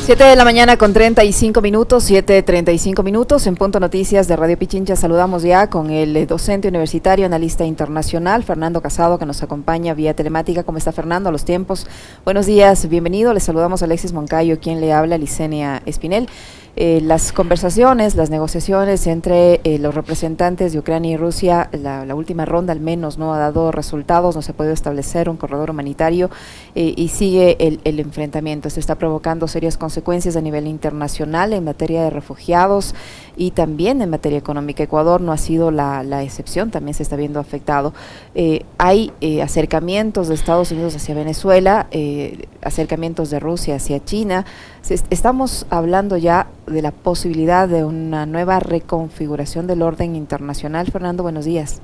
7 de la mañana con 35 minutos, 7:35 minutos, en Punto Noticias de Radio Pichincha saludamos ya con el docente universitario, analista internacional, Fernando Casado, que nos acompaña vía telemática. ¿Cómo está, Fernando? A los tiempos. Buenos días, bienvenido. Les saludamos a Alexis Moncayo, quien le habla, Licenia Espinel. Las conversaciones, las negociaciones entre los representantes de Ucrania y Rusia, la última ronda al menos no ha dado resultados, no se puede establecer un corredor humanitario y sigue el enfrentamiento. Se está provocando serias consecuencias a nivel internacional en materia de refugiados y también en materia económica. Ecuador no ha sido la excepción, también se está viendo afectado. Hay acercamientos de Estados Unidos hacia Venezuela, acercamientos de Rusia hacia China. Estamos hablando ya de la posibilidad de una nueva reconfiguración del orden internacional. Fernando, buenos días.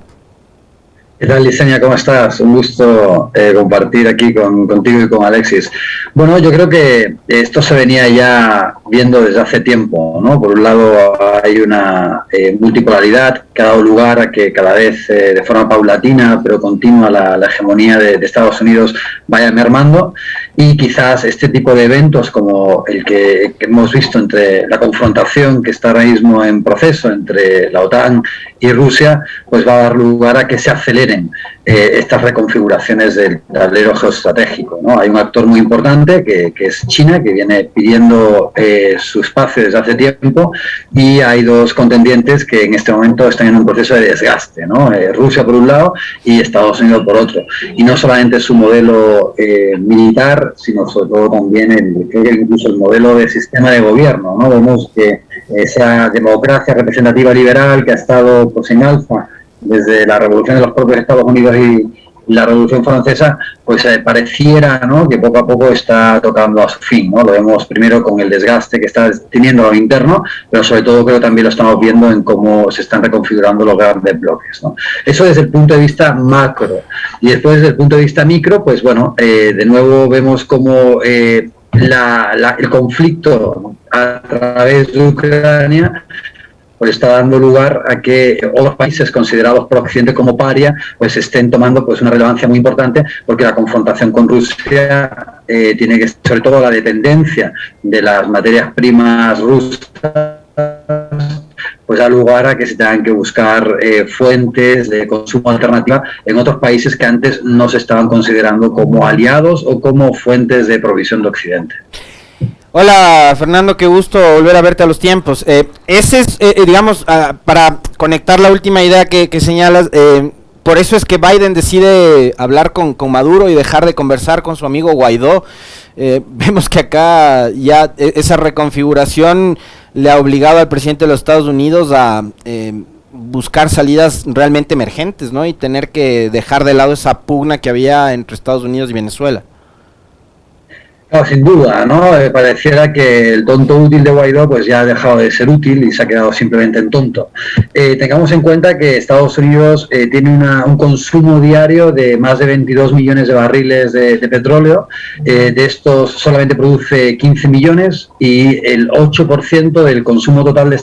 ¿Qué tal, Licenia? ¿Cómo estás? Un gusto compartir aquí contigo y con Alexis. Bueno, yo creo que esto se venía ya viendo desde hace tiempo, ¿no? Por un lado hay una multipolaridad que ha dado lugar a que cada vez de forma paulatina pero continua la hegemonía de Estados Unidos vaya mermando, y quizás este tipo de eventos como el que hemos visto entre la confrontación que está ahora mismo en proceso entre la OTAN y Rusia, pues va a dar lugar a que se aceleren estas reconfiguraciones del tablero geoestratégico, ¿no? Hay un actor muy importante que es China, que viene pidiendo su espacio desde hace tiempo, y hay dos contendientes que en este momento están en un proceso de desgaste, ¿no? Rusia por un lado y Estados Unidos por otro. Y no solamente su modelo militar, sino sobre todo también creo que incluso el modelo de sistema de gobierno, ¿no? Vemos que esa democracia representativa liberal que ha estado pues en alza desde la revolución de los propios Estados Unidos y la Revolución Francesa, pues pareciera, ¿no?, que poco a poco está tocando a su fin, ¿no? Lo vemos primero con el desgaste que está teniendo a lo interno, pero sobre todo creo que también lo estamos viendo en cómo se están reconfigurando los grandes bloques, ¿no? Eso desde el punto de vista macro. Y después desde el punto de vista micro, pues bueno, de nuevo vemos cómo el conflicto a través de Ucrania pues está dando lugar a que otros países considerados por Occidente como paria pues estén tomando pues una relevancia muy importante, porque la confrontación con Rusia tiene que, sobre todo la dependencia de las materias primas rusas, pues da lugar a que se tengan que buscar fuentes de consumo alternativa en otros países que antes no se estaban considerando como aliados o como fuentes de provisión de Occidente. Hola, Fernando, qué gusto volver a verte a los tiempos. Ese es, digamos, para conectar la última idea que señalas, por eso es que Biden decide hablar con Maduro y dejar de conversar con su amigo Guaidó. Vemos que acá ya esa reconfiguración le ha obligado al presidente de los Estados Unidos a buscar salidas realmente emergentes, ¿no? Y tener que dejar de lado esa pugna que había entre Estados Unidos y Venezuela. No, sin duda, ¿no? Pareciera que el tonto útil de Guaidó pues ya ha dejado de ser útil y se ha quedado simplemente en tonto. Tengamos en cuenta que Estados Unidos tiene un consumo diario de más de 22 millones de barriles de petróleo. De estos solamente produce 15 millones y el 8% del consumo total de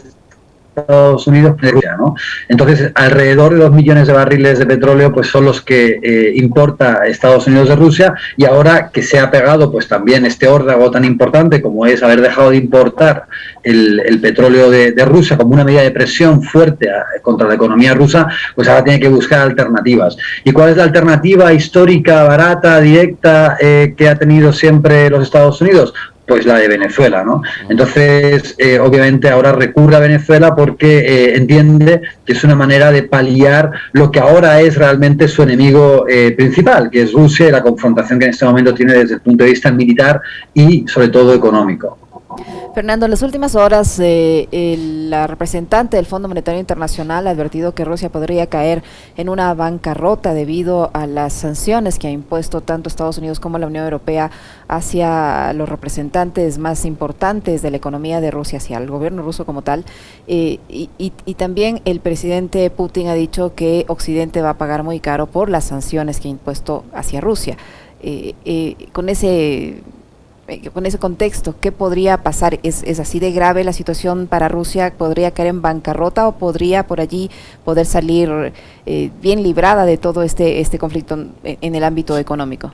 Estados Unidos, ¿no? Entonces, alrededor de 2 millones de barriles de petróleo pues son los que importa Estados Unidos de Rusia, y ahora que se ha pegado pues también este órdago tan importante como es haber dejado de importar el petróleo de Rusia como una medida de presión fuerte contra la economía rusa, pues ahora tiene que buscar alternativas. ¿Y cuál es la alternativa histórica, barata, directa que ha tenido siempre los Estados Unidos? Pues la de Venezuela, ¿no? Entonces, obviamente ahora recurre a Venezuela porque entiende que es una manera de paliar lo que ahora es realmente su enemigo principal, que es Rusia, y la confrontación que en este momento tiene desde el punto de vista militar y sobre todo económico. Fernando, en las últimas horas la representante del Fondo Monetario Internacional ha advertido que Rusia podría caer en una bancarrota debido a las sanciones que ha impuesto tanto Estados Unidos como la Unión Europea hacia los representantes más importantes de la economía de Rusia, hacia el gobierno ruso como tal, y también el presidente Putin ha dicho que Occidente va a pagar muy caro por las sanciones que ha impuesto hacia Rusia. Con ese contexto, ¿qué podría pasar? ¿Es así de grave la situación para Rusia? ¿Podría caer en bancarrota o podría por allí poder salir bien librada de todo este conflicto en el ámbito económico?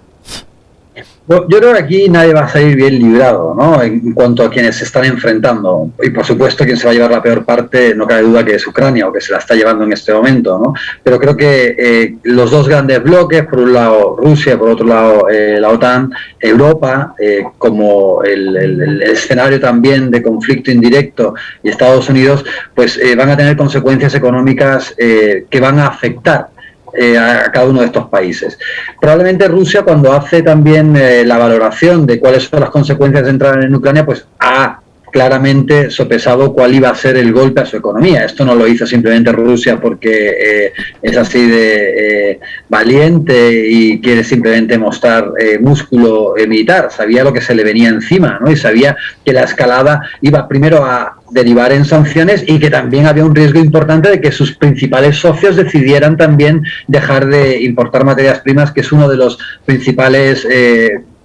Yo creo que aquí nadie va a salir bien librado, ¿no? En cuanto a quienes se están enfrentando. Y por supuesto, quien se va a llevar la peor parte, no cabe duda que es Ucrania, o que se la está llevando en este momento, ¿no? Pero creo que los dos grandes bloques, por un lado Rusia, por otro lado la OTAN, Europa, como el escenario también de conflicto indirecto, y Estados Unidos, pues van a tener consecuencias económicas que van a afectar a cada uno de estos países. Probablemente Rusia, cuando hace también la valoración de cuáles son las consecuencias de entrar en Ucrania, pues ha claramente sopesado cuál iba a ser el golpe a su economía. Esto no lo hizo simplemente Rusia porque es así de valiente y quiere simplemente mostrar músculo militar. Sabía lo que se le venía encima, ¿no? Y sabía que la escalada iba primero a derivar en sanciones y que también había un riesgo importante de que sus principales socios decidieran también dejar de importar materias primas, que es uno de los principales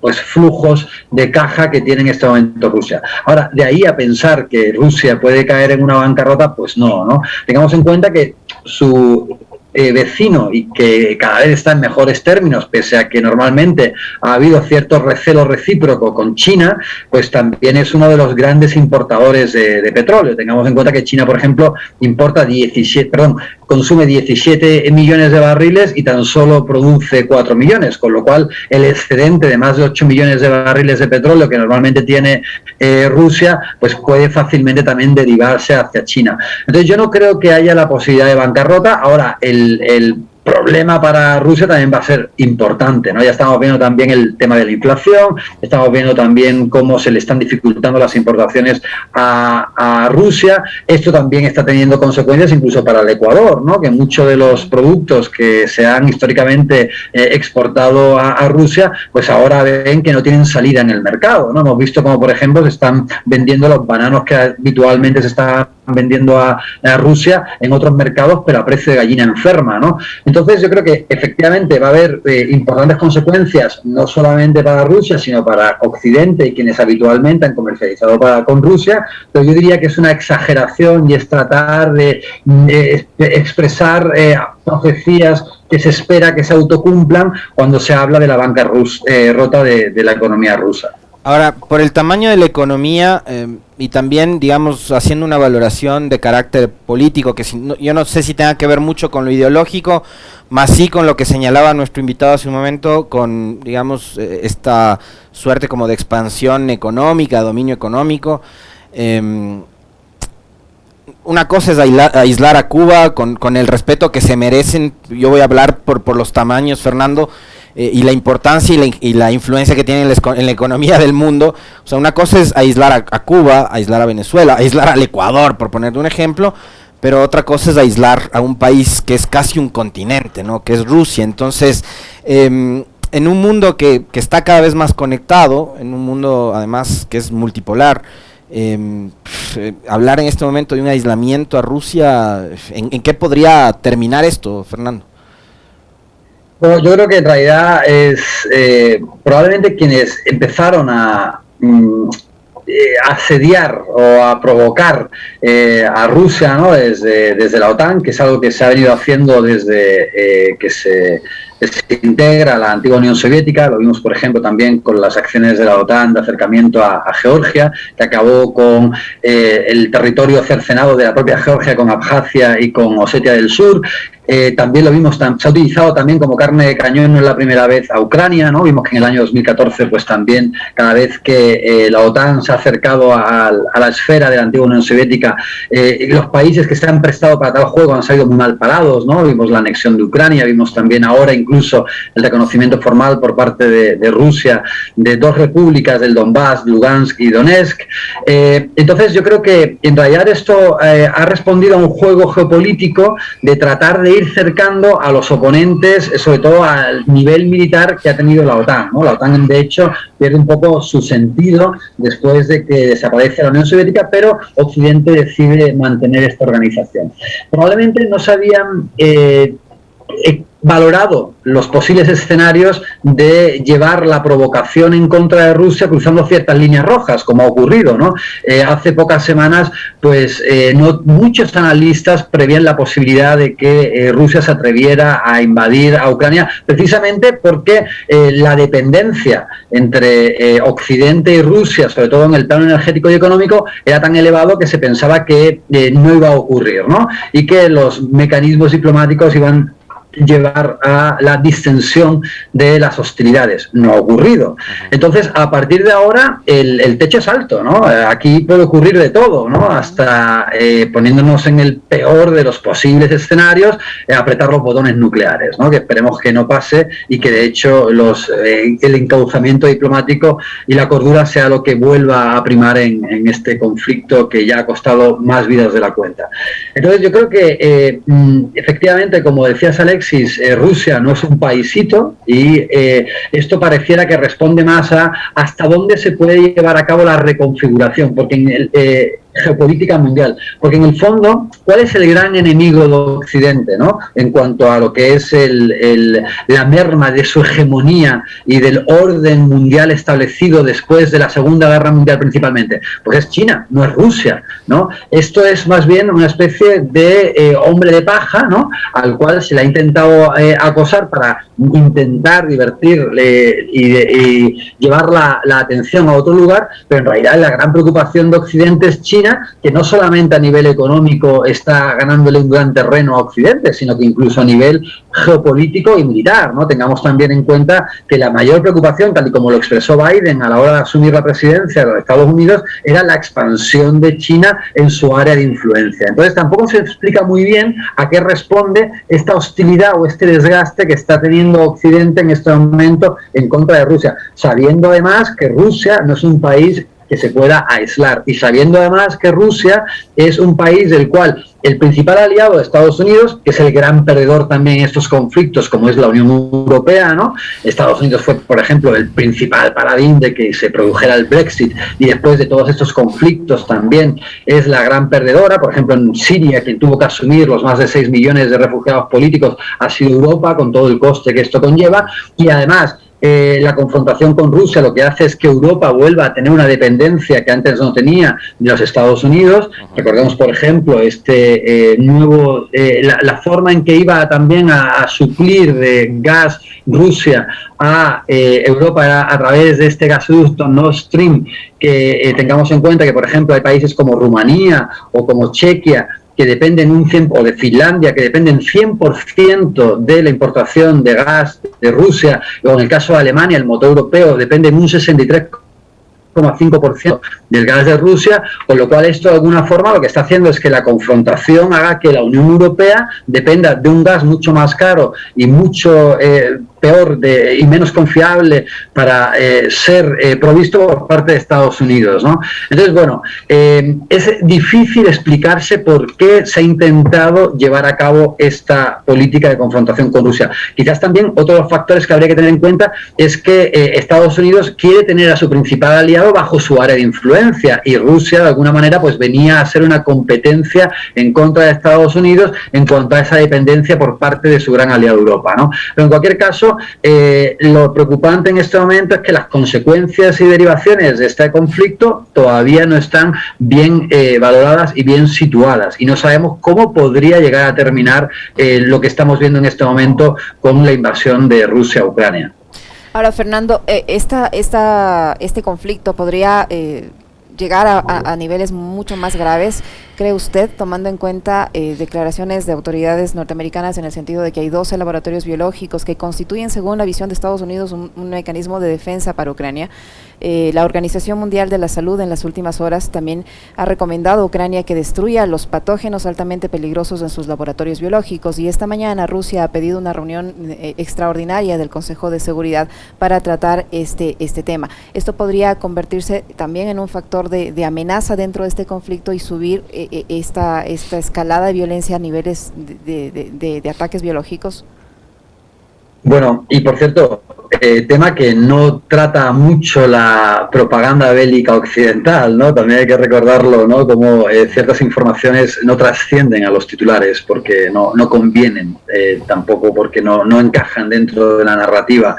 pues flujos de caja que tiene en este momento Rusia. Ahora, de ahí a pensar que Rusia puede caer en una bancarrota, pues no, ¿no? Tengamos en cuenta que su vecino, y que cada vez está en mejores términos, pese a que normalmente ha habido cierto recelo recíproco con China, pues también es uno de los grandes importadores de petróleo. Tengamos en cuenta que China, por ejemplo, consume 17 millones de barriles y tan solo produce 4 millones, con lo cual el excedente de más de 8 millones de barriles de petróleo que normalmente tiene Rusia, pues puede fácilmente también derivarse hacia China. Entonces yo no creo que haya la posibilidad de bancarrota. Ahora, el problema para Rusia también va a ser importante, ¿no? Ya estamos viendo también el tema de la inflación, estamos viendo también cómo se le están dificultando las importaciones a Rusia. Esto también está teniendo consecuencias incluso para el Ecuador, ¿no? Que muchos de los productos que se han históricamente exportado a Rusia, pues ahora ven que no tienen salida en el mercado, ¿no? Hemos visto como, por ejemplo, se están vendiendo los bananos que habitualmente se están vendiendo a Rusia en otros mercados, pero a precio de gallina enferma, ¿no? Entonces yo creo que efectivamente va a haber importantes consecuencias, no solamente para Rusia, sino para Occidente y quienes habitualmente han comercializado con Rusia, pero yo diría que es una exageración y es tratar de expresar profecías que se espera que se autocumplan cuando se habla de la bancarrota de la economía rusa. Ahora, por el tamaño de la economía y también, digamos, haciendo una valoración de carácter político, que yo no sé si tenga que ver mucho con lo ideológico, más sí con lo que señalaba nuestro invitado hace un momento, con, digamos, esta suerte como de expansión económica, dominio económico. Una cosa es aislar a Cuba con el respeto que se merecen. Yo voy a hablar por los tamaños, Fernando, y la importancia y la influencia que tiene en la economía del mundo. O sea, una cosa es aislar a Cuba, aislar a Venezuela, aislar al Ecuador, por ponerte un ejemplo, pero otra cosa es aislar a un país que es casi un continente, ¿no? Que es Rusia. Entonces, en un mundo que está cada vez más conectado, en un mundo además que es multipolar, hablar en este momento de un aislamiento a Rusia, ¿en qué podría terminar esto, Fernando? Bueno, yo creo que en realidad es probablemente quienes empezaron a asediar o a provocar a Rusia, ¿no? desde la OTAN, que es algo que se ha venido haciendo desde que se integra la antigua Unión Soviética. Lo vimos, por ejemplo, también con las acciones de la OTAN de acercamiento a Georgia, que acabó con el territorio cercenado de la propia Georgia, con Abjasia y con Osetia del Sur. También lo vimos, se ha utilizado también como carne de cañón, no es la primera vez, a Ucrania, ¿no? Vimos que en el año 2014, pues también, cada vez que la OTAN se ha acercado a la esfera de la antigua Unión Soviética, los países que se han prestado para tal juego han salido muy mal parados, ¿no? Vimos la anexión de Ucrania, vimos también ahora incluso el reconocimiento formal por parte de Rusia de dos repúblicas del Donbass, Lugansk y Donetsk. Entonces yo creo que en realidad esto ha respondido a un juego geopolítico de tratar de ir cercando a los oponentes, sobre todo al nivel militar que ha tenido la OTAN, ¿no? La OTAN, de hecho, pierde un poco su sentido después de que desaparece la Unión Soviética, pero Occidente decide mantener esta organización. Probablemente no sabían valorado los posibles escenarios de llevar la provocación en contra de Rusia cruzando ciertas líneas rojas, como ha ocurrido, ¿no? Hace pocas semanas, pues no, muchos analistas prevían la posibilidad de que Rusia se atreviera a invadir a Ucrania, precisamente porque la dependencia entre Occidente y Rusia, sobre todo en el plano energético y económico, era tan elevado que se pensaba que no iba a ocurrir, ¿no? Y que los mecanismos diplomáticos iban llevar a la distensión de las hostilidades. No ha ocurrido. Entonces, a partir de ahora, el techo es alto, ¿no? Aquí puede ocurrir de todo, ¿no? Hasta poniéndonos en el peor de los posibles escenarios, apretar los botones nucleares, ¿no? Que esperemos que no pase y que, de hecho, el encauzamiento diplomático y la cordura sea lo que vuelva a primar en este conflicto que ya ha costado más vidas de la cuenta. Entonces, yo creo que, efectivamente, como decías, Alex, Rusia no es un paisito y esto pareciera que responde más a hasta dónde se puede llevar a cabo la reconfiguración, porque en geopolítica mundial, porque en el fondo, ¿cuál es el gran enemigo de Occidente, ¿no? En cuanto a lo que es la merma de su hegemonía y del orden mundial establecido después de la Segunda Guerra Mundial principalmente, pues es China, no es Rusia, ¿no? Esto es más bien una especie de hombre de paja, ¿no? Al cual se le ha intentado acosar para intentar divertirle y llevar la atención a otro lugar, pero en realidad la gran preocupación de Occidente es China, que no solamente a nivel económico está ganándole un gran terreno a Occidente, sino que incluso a nivel geopolítico y militar, ¿no? Tengamos también en cuenta que la mayor preocupación, tal y como lo expresó Biden a la hora de asumir la presidencia de los Estados Unidos, era la expansión de China en su área de influencia. Entonces tampoco se explica muy bien a qué responde esta hostilidad o este desgaste que está teniendo Occidente en este momento en contra de Rusia, sabiendo además que Rusia no es un país que se pueda aislar y sabiendo además que Rusia es un país del cual el principal aliado de Estados Unidos, que es el gran perdedor también en estos conflictos, como es la Unión Europea, ¿no? Estados Unidos fue, por ejemplo, el principal paladín de que se produjera el Brexit y después de todos estos conflictos también es la gran perdedora. Por ejemplo, en Siria, quien tuvo que asumir los más de 6 millones de refugiados políticos ha sido Europa, con todo el coste que esto conlleva, y además la confrontación con Rusia lo que hace es que Europa vuelva a tener una dependencia que antes no tenía de los Estados Unidos. Recordemos, por ejemplo, la forma en que iba también a suplir de gas Rusia a Europa era a través de este gasoducto Nord Stream, que tengamos en cuenta que, por ejemplo, hay países como Rumanía o como Chequia que dependen o de Finlandia, que dependen 100% de la importación de gas de Rusia, o en el caso de Alemania, el motor europeo depende en un 63,5% del gas de Rusia, con lo cual esto de alguna forma lo que está haciendo es que la confrontación haga que la Unión Europea dependa de un gas mucho más caro y mucho peor y menos confiable para ser provisto por parte de Estados Unidos, ¿no? Entonces, bueno, es difícil explicarse por qué se ha intentado llevar a cabo esta política de confrontación con Rusia. Quizás también otro de los factores que habría que tener en cuenta es que Estados Unidos quiere tener a su principal aliado bajo su área de influencia y Rusia de alguna manera pues venía a ser una competencia en contra de Estados Unidos en cuanto a esa dependencia por parte de su gran aliado Europa, ¿no? Pero en cualquier caso, lo preocupante en este momento es que las consecuencias y derivaciones de este conflicto todavía no están bien valoradas y bien situadas y no sabemos cómo podría llegar a terminar lo que estamos viendo en este momento con la invasión de Rusia a Ucrania. Ahora, Fernando, este conflicto podría llegar a niveles mucho más graves, ¿cree usted, tomando en cuenta declaraciones de autoridades norteamericanas en el sentido de que hay 12 laboratorios biológicos que constituyen, según la visión de Estados Unidos, un mecanismo de defensa para Ucrania? La Organización Mundial de la Salud en las últimas horas también ha recomendado a Ucrania que destruya los patógenos altamente peligrosos en sus laboratorios biológicos y esta mañana Rusia ha pedido una reunión extraordinaria del Consejo de Seguridad para tratar este tema. Esto podría convertirse también en un factor de amenaza dentro de este conflicto y subir esta escalada de violencia a niveles de ataques biológicos. Bueno, y por cierto, tema que no trata mucho la propaganda bélica occidental, ¿no? También hay que recordarlo, ¿no? Como ciertas informaciones no trascienden a los titulares porque no convienen, tampoco porque no encajan dentro de la narrativa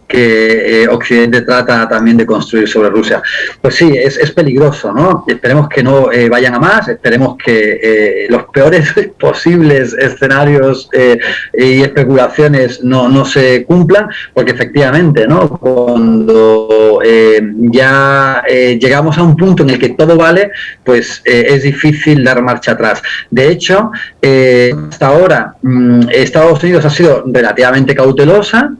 que Occidente trata también de construir sobre Rusia. Pues sí, es peligroso, ¿no? Esperemos que no vayan a más, esperemos que los peores posibles escenarios y especulaciones no se cumplan, porque efectivamente, ¿no? Cuando ya llegamos a un punto en el que todo vale, pues es difícil dar marcha atrás. De hecho, hasta ahora Estados Unidos ha sido relativamente cautelosa.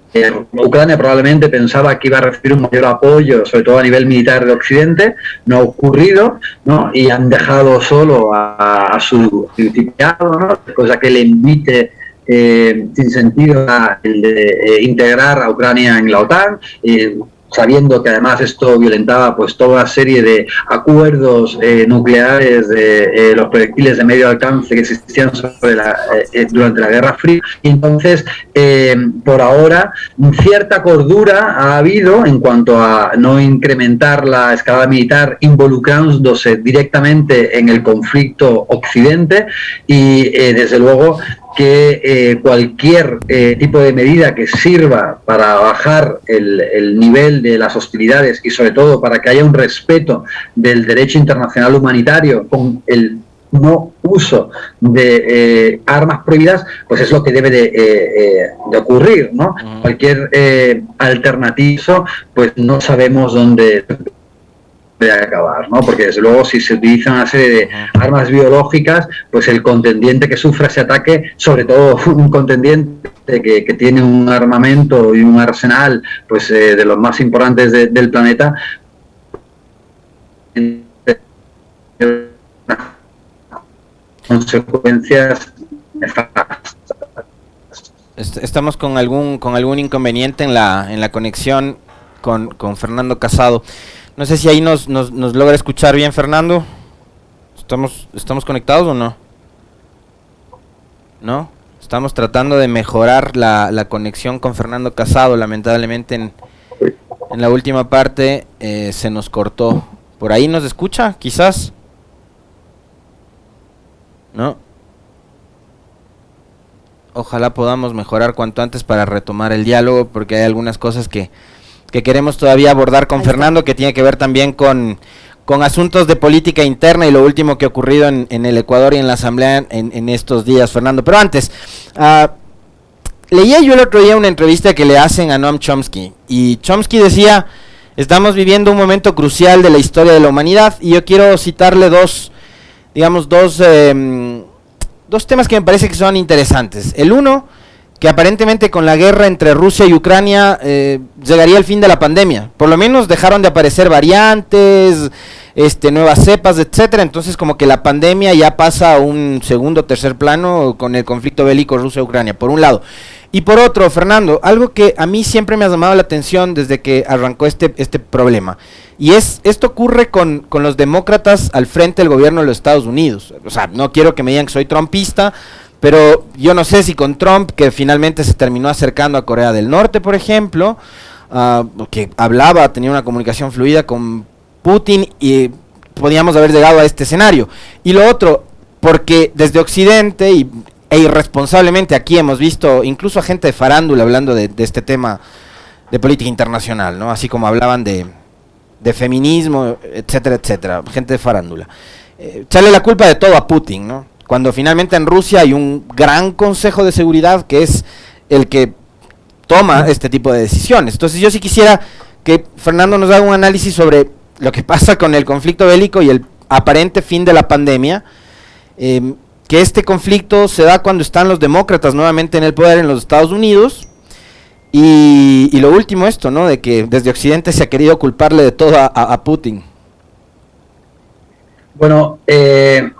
Ucrania probablemente pensaba que iba a recibir un mayor apoyo, sobre todo a nivel militar de Occidente, no ha ocurrido, ¿no? Y han dejado solo a su principado, ¿no? Cosa que le invite sin sentido a integrar a Ucrania en la OTAN, sabiendo que además esto violentaba pues toda una serie de acuerdos nucleares de los proyectiles de medio alcance que existían durante la Guerra Fría. Y entonces, por ahora, cierta cordura ha habido en cuanto a no incrementar la escalada militar involucrándose directamente en el conflicto Occidente y, desde luego, que cualquier tipo de medida que sirva para bajar el nivel de las hostilidades y sobre todo para que haya un respeto del derecho internacional humanitario con el no uso de armas prohibidas, pues es lo que debe de ocurrir, ¿no? Cualquier alternativa, pues no sabemos dónde de acabar, ¿no? Porque desde luego si se utilizan una serie de armas biológicas, pues el contendiente que sufra ese ataque, sobre todo un contendiente que tiene un armamento y un arsenal pues de los más importantes del planeta, consecuencias nefastas. Estamos con algún inconveniente en la conexión con Fernando Casado. No sé si ahí nos logra escuchar bien, Fernando. ¿Estamos conectados o no? ¿No? Estamos tratando de mejorar la conexión con Fernando Casado. Lamentablemente en la última parte se nos cortó. ¿Por ahí nos escucha? Quizás. ¿No? Ojalá podamos mejorar cuanto antes para retomar el diálogo, porque hay algunas cosas que queremos todavía abordar con Fernando, que tiene que ver también con asuntos de política interna y lo último que ha ocurrido en el Ecuador y en la Asamblea en estos días, Fernando. Pero antes, leía yo el otro día una entrevista que le hacen a Noam Chomsky, y Chomsky decía, estamos viviendo un momento crucial de la historia de la humanidad, y yo quiero citarle dos temas que me parece que son interesantes. El uno, que aparentemente con la guerra entre Rusia y Ucrania llegaría el fin de la pandemia. Por lo menos dejaron de aparecer variantes, nuevas cepas, etcétera. Entonces como que la pandemia ya pasa a un segundo o tercer plano con el conflicto bélico Rusia-Ucrania, por un lado. Y por otro, Fernando, algo que a mí siempre me ha llamado la atención desde que arrancó este problema, y esto ocurre con los demócratas al frente del gobierno de los Estados Unidos. O sea, no quiero que me digan que soy trumpista, pero yo no sé si con Trump, que finalmente se terminó acercando a Corea del Norte, por ejemplo, que tenía una comunicación fluida con Putin, y podíamos haber llegado a este escenario. Y lo otro, porque desde Occidente e irresponsablemente aquí hemos visto incluso a gente de farándula hablando de este tema de política internacional, ¿no? Así como hablaban de feminismo, etcétera, etcétera, gente de farándula. Echarle la culpa de todo a Putin, ¿no? Cuando finalmente en Rusia hay un gran consejo de seguridad que es el que toma este tipo de decisiones. Entonces yo sí quisiera que Fernando nos haga un análisis sobre lo que pasa con el conflicto bélico y el aparente fin de la pandemia, que este conflicto se da cuando están los demócratas nuevamente en el poder en los Estados Unidos, y lo último esto, ¿no? De que desde Occidente se ha querido culparle de todo a Putin. Bueno,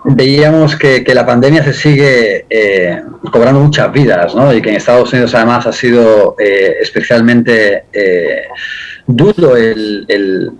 veíamos que la pandemia se sigue cobrando muchas vidas, ¿no? Y que en Estados Unidos además ha sido especialmente duro el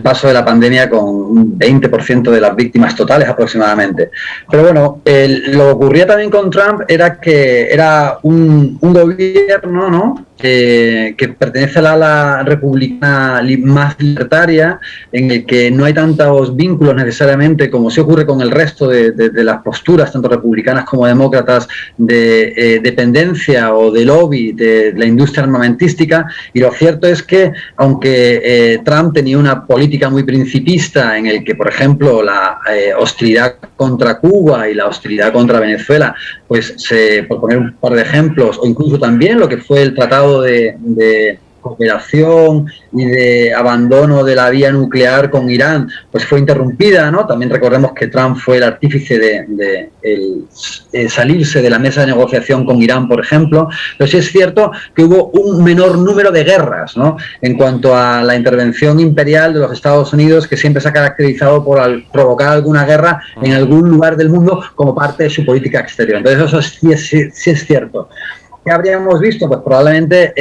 paso de la pandemia con un 20% de las víctimas totales aproximadamente. Pero bueno, lo que ocurría también con Trump era que era un gobierno, ¿no?, que pertenece a la ala republicana más libertaria, en el que no hay tantos vínculos necesariamente como se ocurre con el resto de las posturas, tanto republicanas como demócratas, de dependencia o de lobby de la industria armamentística. Y lo cierto es que, aunque Trump tenía una política muy principista en el que, por ejemplo, la hostilidad contra Cuba y la hostilidad contra Venezuela, pues por poner un par de ejemplos, o incluso también lo que fue el tratado de cooperación y de abandono de la vía nuclear con Irán, pues fue interrumpida, ¿no? También recordemos que Trump fue el artífice de salirse de la mesa de negociación con Irán, por ejemplo. Pero sí es cierto que hubo un menor número de guerras, ¿no?, en cuanto a la intervención imperial de los Estados Unidos, que siempre se ha caracterizado por provocar alguna guerra en algún lugar del mundo como parte de su política exterior. Entonces eso sí es cierto. ¿Qué habríamos visto? Pues probablemente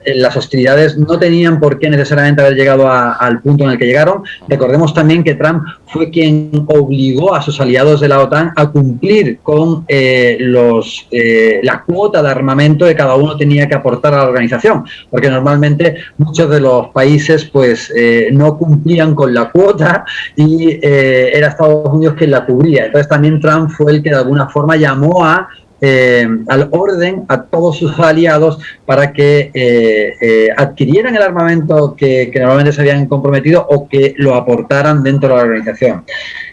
las hostilidades no tenían por qué necesariamente haber llegado al punto en el que llegaron. Recordemos también que Trump fue quien obligó a sus aliados de la OTAN a cumplir con la cuota de armamento que cada uno tenía que aportar a la organización, porque normalmente muchos de los países pues no cumplían con la cuota y era Estados Unidos quien la cubría. Entonces también Trump fue el que de alguna forma llamó al orden a todos sus aliados para que adquirieran el armamento que normalmente se habían comprometido o que lo aportaran dentro de la organización.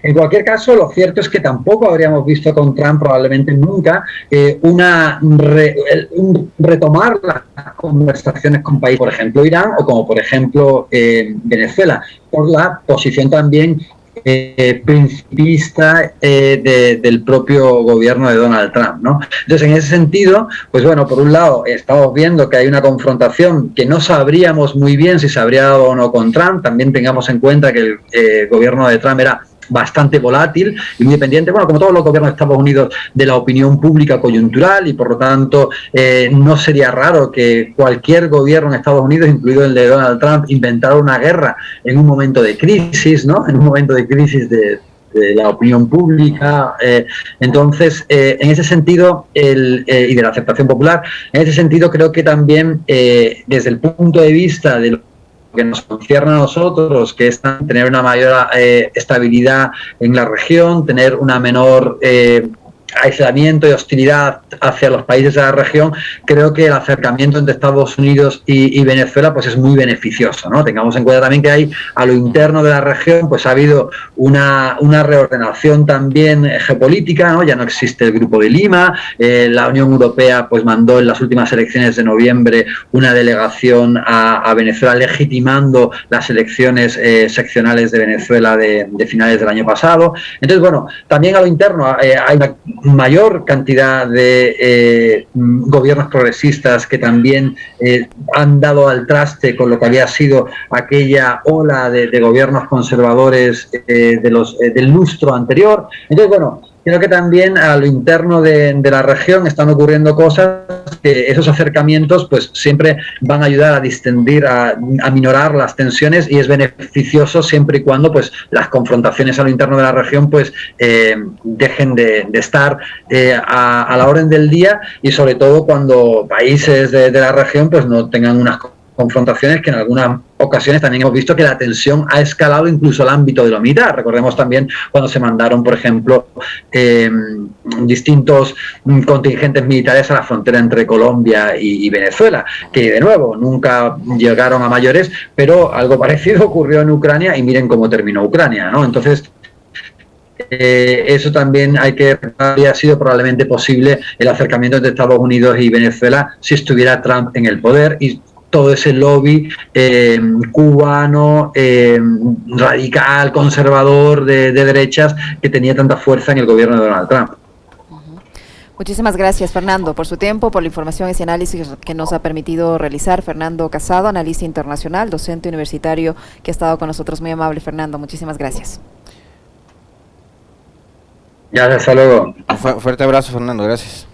En cualquier caso, lo cierto es que tampoco habríamos visto con Trump probablemente nunca retomar las conversaciones con países, por ejemplo Irán o como por ejemplo Venezuela, por la posición también principista del propio gobierno de Donald Trump, ¿no? Entonces, en ese sentido, pues bueno, por un lado estamos viendo que hay una confrontación que no sabríamos muy bien si se habría dado o no con Trump. También tengamos en cuenta que el gobierno de Trump era bastante volátil y muy dependiente, bueno, como todos los gobiernos de Estados Unidos, de la opinión pública coyuntural, y por lo tanto no sería raro que cualquier gobierno en Estados Unidos, incluido el de Donald Trump, inventara una guerra en un momento de crisis, ¿no?, en un momento de crisis de la opinión pública. Entonces, en ese sentido, y de la aceptación popular, en ese sentido creo que también desde el punto de vista de que nos concierne a nosotros, que es tener una mayor estabilidad en la región, tener una menor aislamiento y hostilidad hacia los países de la región, creo que el acercamiento entre Estados Unidos y Venezuela pues es muy beneficioso, ¿no? Tengamos en cuenta también que hay, a lo interno de la región, pues ha habido una reordenación también geopolítica, ¿no? Ya no existe el Grupo de Lima, la Unión Europea pues mandó en las últimas elecciones de noviembre una delegación a Venezuela legitimando las elecciones seccionales de Venezuela de finales del año pasado. Entonces, bueno, también a lo interno hay una mayor cantidad de gobiernos progresistas que también han dado al traste con lo que había sido aquella ola de gobiernos conservadores del lustro anterior. Entonces, bueno, creo que también a lo interno de la región están ocurriendo cosas que esos acercamientos pues siempre van a ayudar a distendir, a minorar las tensiones, y es beneficioso siempre y cuando pues las confrontaciones a lo interno de la región pues dejen de estar a la orden del día, y sobre todo cuando países de la región pues no tengan unas confrontaciones que en algunas ocasiones también hemos visto que la tensión ha escalado incluso al ámbito de lo militar. Recordemos también cuando se mandaron, por ejemplo, distintos contingentes militares a la frontera entre Colombia y Venezuela, que de nuevo nunca llegaron a mayores, pero algo parecido ocurrió en Ucrania y miren cómo terminó Ucrania, ¿no? Entonces, eso también habría sido probablemente posible el acercamiento entre Estados Unidos y Venezuela si estuviera Trump en el poder, y todo ese lobby cubano, radical, conservador, de derechas, que tenía tanta fuerza en el gobierno de Donald Trump. Muchísimas gracias, Fernando, por su tiempo, por la información y ese análisis que nos ha permitido realizar. Fernando Casado, analista internacional, docente universitario, que ha estado con nosotros. Muy amable, Fernando, muchísimas gracias. Ya, hasta luego. Un fuerte abrazo, Fernando, gracias.